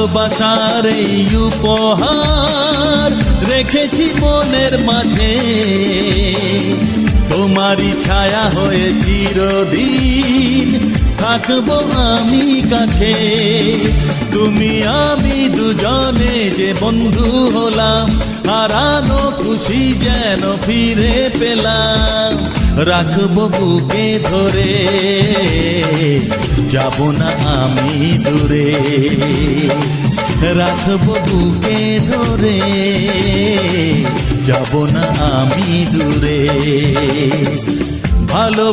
ভালোবাসার এই উপহার রেখেছি মনের মাঝে, তোমারই ছায়া হয়ে চিরদিন থাকবো আমি কাছে। তুমি আমি দুজনে যে বন্ধু হলাম, হারানো খুশি যেন ফিরে পেলাম। রাখবো বুকে ধরে, যাব না আমি দূরে। রাখবো বুকে ধরে, যাব না আমি দূরে। ভালো